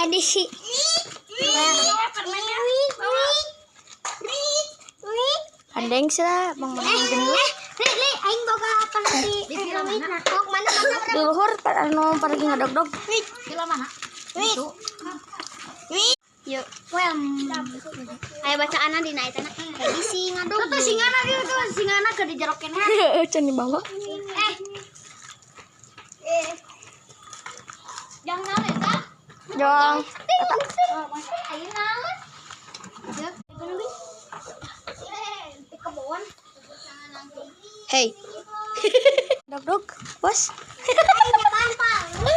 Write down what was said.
edisi. Andeng sih bang gendut. Aing boga apa di mana? Kok mana? Di luhur anu pergi ngadog-dog. Gila mana? Yuk, ayo bacaan dina eta na. Edisi ngadog. Tuh singana dieu tuh, singana ke dijerokeun. Can dibawa. Jang naon eta? Jong. Ayo naon? Hey. Dog-dog, bos. Gampang.